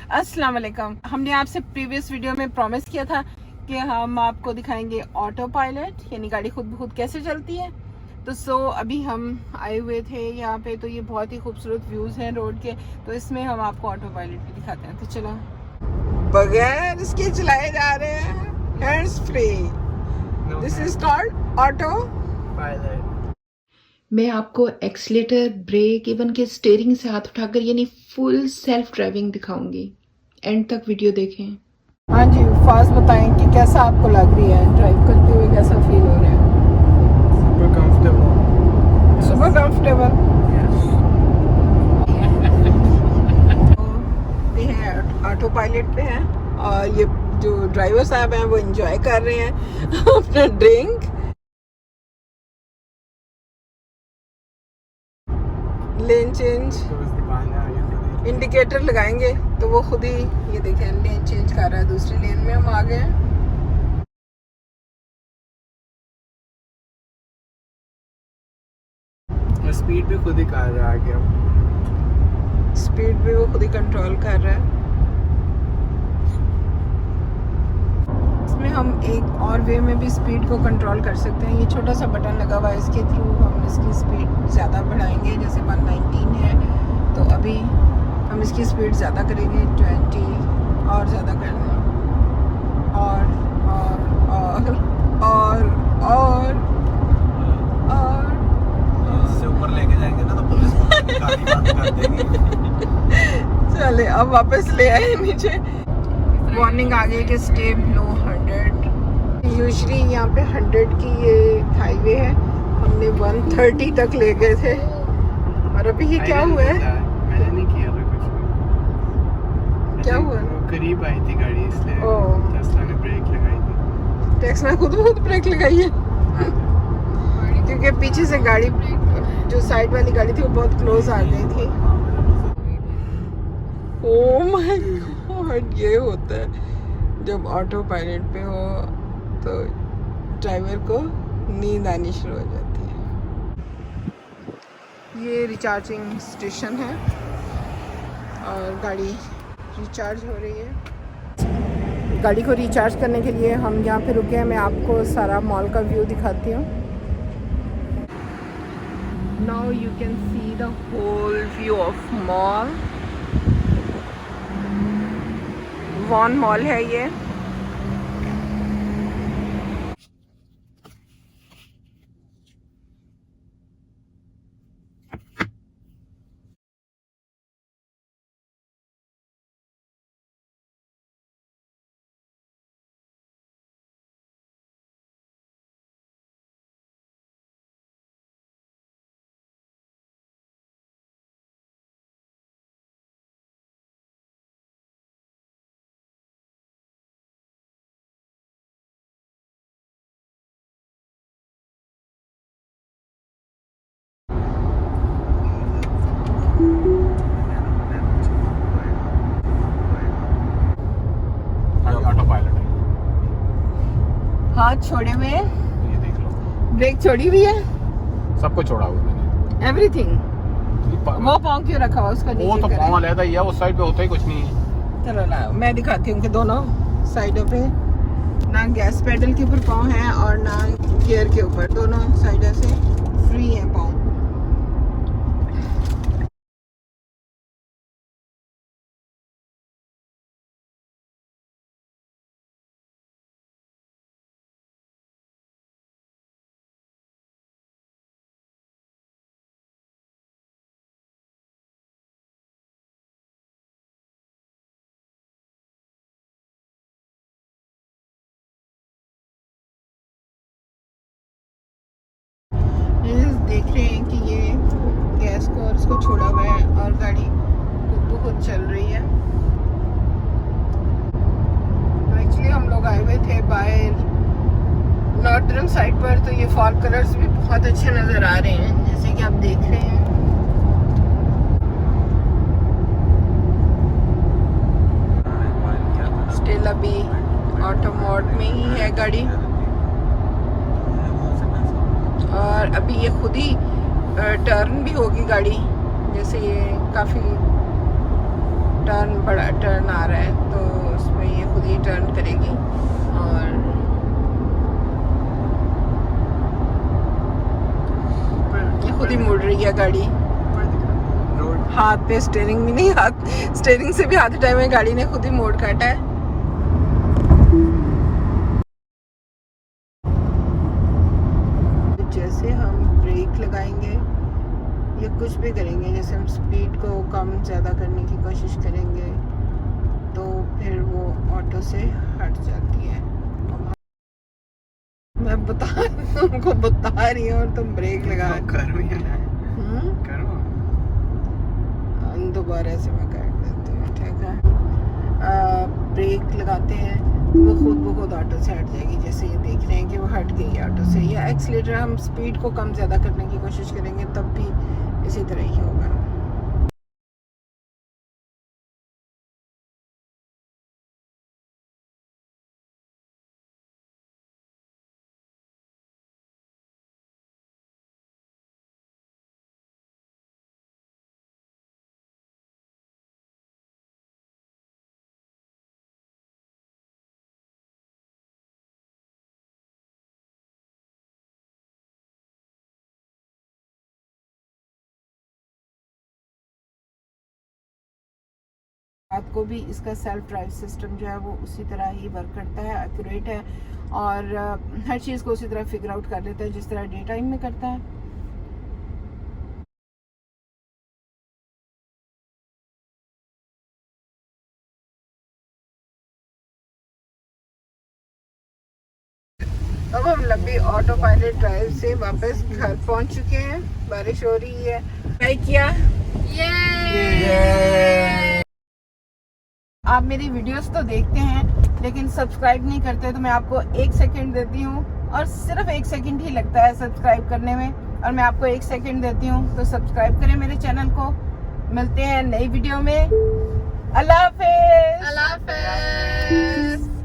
अस्सलाम वालेकुम। हमने आपसे प्रीवियस वीडियो में प्रॉमिस किया था कि हम आपको दिखाएंगे ऑटो पायलट, यानी गाड़ी खुद ब खुद कैसे चलती है। तो अभी हम आए हुए थे यहाँ पे, तो ये बहुत ही खूबसूरत व्यूज़ हैं रोड के, तो इसमें हम आपको ऑटो पायलट भी दिखाते हैं। तो चलो, बगैर इसके चलाए जा रहे हैं, hands free. This is called auto pilot. मैं आपको एक्सीलेटर, ब्रेक, इवन के स्टीयरिंग से हाथ उठाकर यानी फुल सेल्फ ड्राइविंग दिखाऊंगी। एंड तक वीडियो देखें। हाँ जी, फास्ट बताएं कि कैसा आपको लग रही है ड्राइव करते हुए, कैसा फील हो रहा है? Super comfortable. Super comfortable. ये है ऑटो पायलट पे हैं और ये जो ड्राइवर साहब हैं वो एंजॉय कर रहे हैं अपना ड्रिंक। लेन चेंज इंडिकेटर लगाएंगे तो वो खुद ही, ये देखें, लेन चेंज कर रहा है, दूसरी लेन में हम आ गए हैं। स्पीड भी खुद ही कर रहा है आगे, स्पीड भी वो खुद ही कंट्रोल कर रहा है। इसमें हम एक और वे में भी स्पीड को कंट्रोल कर सकते हैं। ये छोटा सा बटन लगा हुआ है, इसके थ्रू हम इसकी स्पीड ज़्यादा बढ़ाएंगे। जैसे 119 है तो अभी हम इसकी स्पीड ज़्यादा करेंगे, 20 और ज़्यादा कर दें, और इससे ऊपर लेके जाएंगे ना तो पुलिस गाड़ी बंद कर देगी। चले, अब वापस ले आए नीचे। वार्निंग आ गई कि स्टे बिलो 100। यूजुअली यहाँ पे 100 की ये हाईवे है, हमने 130 तक ले गए थे। और अभी ये क्या हुआ है? मैंने नहीं किया था कुछ भी। क्या हुआ? करीब आई थी गाड़ी, इसलिए टेस्ला ने ब्रेक लगाई थी। टेस्ला खुद बहुत ब्रेक लगाई है क्योंकि पीछे से गाड़ी, जो साइड वाली गाड़ी थी वो बहुत क्लोज आ गई थी। ओह माय गॉड, ये होता है जब ऑटो पायलट पे हो तो ड्राइवर को नींद आनी शुरू हो जाती है। ये रिचार्जिंग स्टेशन है और गाड़ी रिचार्ज हो रही है। गाड़ी को रिचार्ज करने के लिए हम यहाँ पे रुके हैं। मैं आपको सारा मॉल का व्यू दिखाती हूँ। Now you can see the whole view of mall. वॉन मॉल है ये। हाथ छोड़े हुए, ये देख लो, ब्रेक छोड़ी हुई है, सबको छोड़ा हुआ मैंने। एवरीथिंग। वो पाँव क्यों रखा हुआ उसका? वो तो पाँव अलग ही है, उस साइड पे होता ही कुछ नहीं है। चलो ना, मैं दिखाती हूँ कि दोनों साइडों पे ना गैस पेडल के ऊपर पाँव हैं और ना गियर के ऊपर, दोनों साइडों से फ्री है पाँव। देख रहे हैं कि ये गैस को और इसको छोड़ा हुआ है और गाड़ी खुद ब खुद चल रही है। तो एक्चुअली हम लोग आए हुए थे बाहर नॉर्दर्न साइड पर, तो ये फॉग कलर्स भी बहुत अच्छे नज़र आ रहे हैं, जैसे कि आप देख रहे हैं। स्टिल अभी ऑटो मोड में ही है गाड़ी और अभी ये खुद ही टर्न भी होगी गाड़ी, जैसे ये काफ़ी बड़ा टर्न आ रहा है, तो उसमें ये खुद ही टर्न करेगी और ये खुद ही मुड़ रही है गाड़ी। रोड हाथ पे स्टीयरिंग भी नहीं, हाथ स्टीयरिंग से भी हाथ हटाए हुए गाड़ी ने खुद ही मोड़ काटा है। जैसे हम ब्रेक लगाएंगे या कुछ भी करेंगे, जैसे हम स्पीड को कम ज़्यादा करने की कोशिश करेंगे तो फिर वो ऑटो से हट जाती है। मैं तुमको बता रही हूँ और तुम ब्रेक लगा करो या ना करो। दोबारा से मैं कर देती हूँ, ठीक है। ब्रेक लगाते हैं तो वो खुद ब खुद ऑटो से हट जाएगी। जैसे ये देख रहे हैं कि वो हट गई है ऑटो से। या एक्सीलेटर हम स्पीड को कम ज़्यादा करने की कोशिश करेंगे तब भी इसी तरह ही होगा। रात को भी इसका सेल्फ ड्राइव सिस्टम जो है वो उसी तरह ही वर्क करता है, एक्यूरेट है और हर चीज़ को उसी तरह फिगर आउट कर लेता है जिस तरह डे टाइम में करता है। अब हम लंबी ऑटो पायलट ड्राइव से वापस घर पहुंच चुके हैं। बारिश हो रही है। ट्राई किया, आप मेरी वीडियोस तो देखते हैं लेकिन सब्सक्राइब नहीं करते, तो मैं आपको 1 सेकंड देती हूँ और सिर्फ 1 सेकंड ही लगता है सब्सक्राइब करने में, और मैं आपको 1 सेकंड देती हूँ, तो सब्सक्राइब करें मेरे चैनल को। मिलते हैं नई वीडियो में। अल्लाह हाफिज़।